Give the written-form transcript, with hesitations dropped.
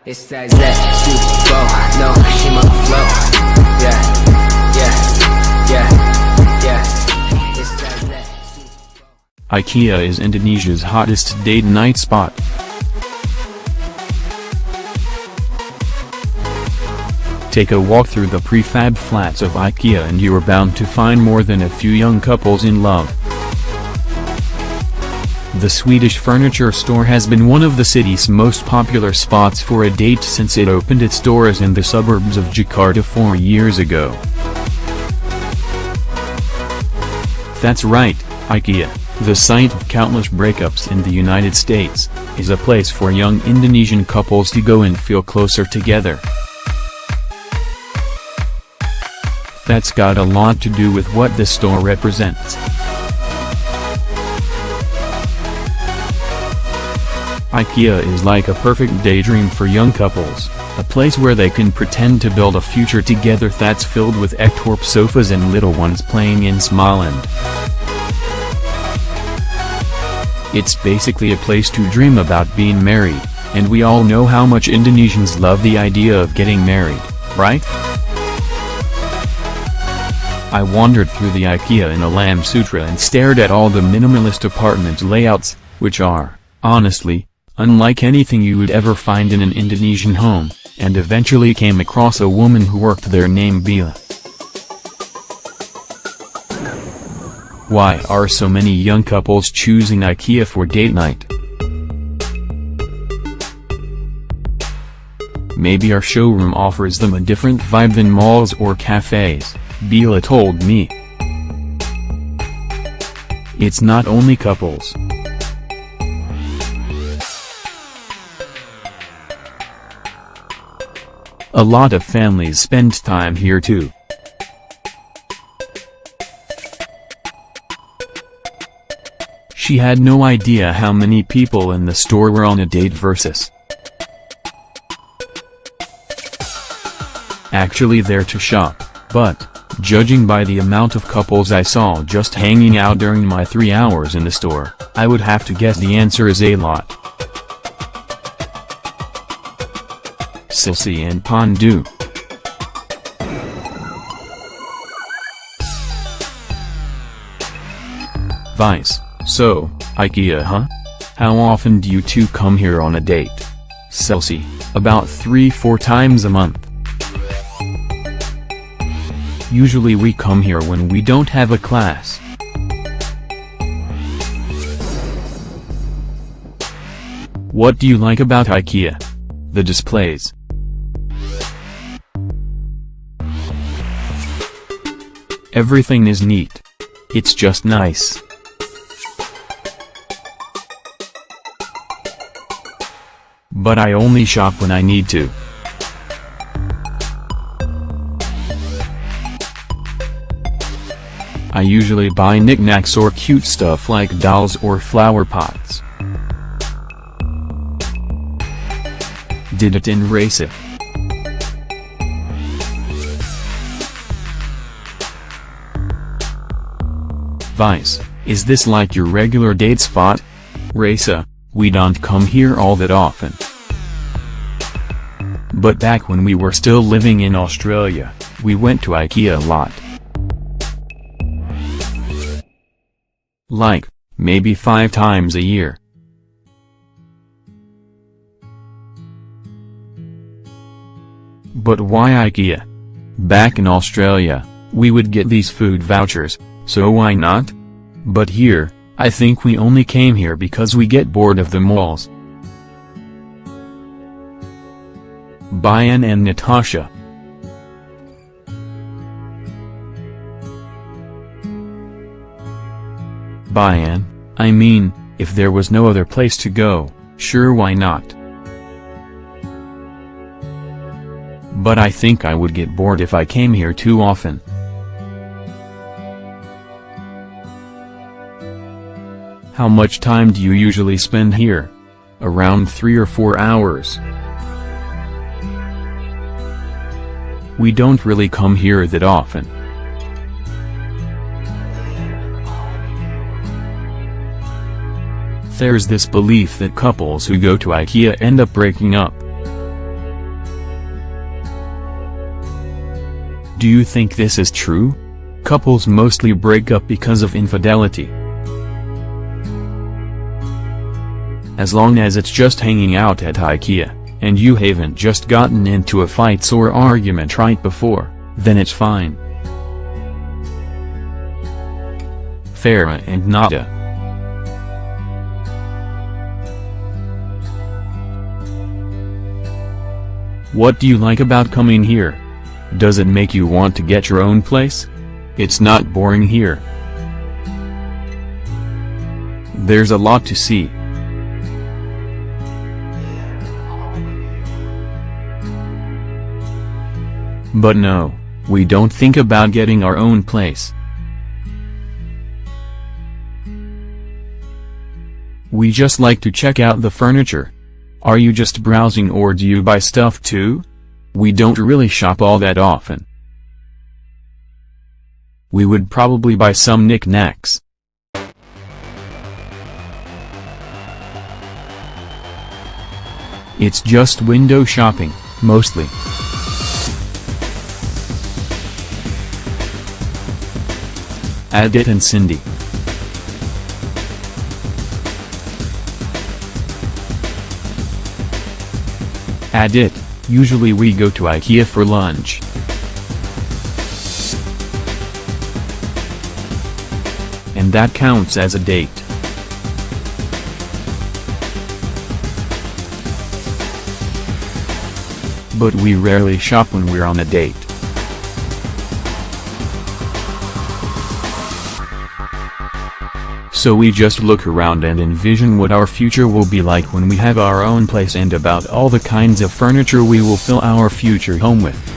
It's that super no, she my flow. Yeah, yeah, yeah, yeah. It's that IKEA is Indonesia's hottest date night spot. Take a walk through the prefab flats of IKEA and you are bound to find more than a few young couples in love. The Swedish furniture store has been one of the city's most popular spots for a date since it opened its doors in the suburbs of Jakarta 4 years ago. That's right, IKEA, the site of countless breakups in the United States, is a place for young Indonesian couples to go and feel closer together. That's got a lot to do with what the store represents. IKEA is like a perfect daydream for young couples, a place where they can pretend to build a future together that's filled with Ektorp sofas and little ones playing in Småland. It's basically a place to dream about being married, and we all know how much Indonesians love the idea of getting married, right? I wandered through the IKEA in Alam Sutra and stared at all the minimalist apartment layouts, which are, honestly, unlike anything you would ever find in an Indonesian home, and eventually came across a woman who worked there named Bila. Why are so many young couples choosing IKEA for date night? Maybe our showroom offers them a different vibe than malls or cafes, Bila told me. It's not only couples. A lot of families spend time here too. She had no idea how many people in the store were on a date versus actually there to shop, but, judging by the amount of couples I saw just hanging out during my 3 hours in the store, I would have to guess the answer is a lot. Silsi and Pandu. Vice, so, IKEA huh? How often do you two come here on a date? Silsi, about 3-4 times a month. Usually we come here when we don't have a class. What do you like about IKEA? The displays. Everything is neat. It's just nice. But I only shop when I need to. I usually buy knickknacks or cute stuff like dolls or flower pots. Did it in Recife. Vice, is this like your regular date spot? Recife, we don't come here all that often. But back when we were still living in Australia, we went to IKEA a lot. Like, maybe 5 times a year. But why IKEA? Back in Australia, we would get these food vouchers, so why not? But here, I think we only came here because we get bored of the malls. Bayan and Natasha. Bayan, I mean, if there was no other place to go, sure why not? But I think I would get bored if I came here too often. How much time do you usually spend here? Around 3 or 4 hours. We don't really come here that often. There's this belief that couples who go to IKEA end up breaking up. Do you think this is true? Couples mostly break up because of infidelity. As long as it's just hanging out at IKEA, and you haven't just gotten into a fight or argument right before, then it's fine. Farah and Nada. What do you like about coming here? Does it make you want to get your own place? It's not boring here. There's a lot to see. But no, we don't think about getting our own place. We just like to check out the furniture. Are you just browsing or do you buy stuff too? We don't really shop all that often. We would probably buy some knickknacks. It's just window shopping, mostly. Adit and Cindy. Adit, usually we go to IKEA for lunch. And that counts as a date. But we rarely shop when we're on a date. So we just look around and envision what our future will be like when we have our own place and about all the kinds of furniture we will fill our future home with.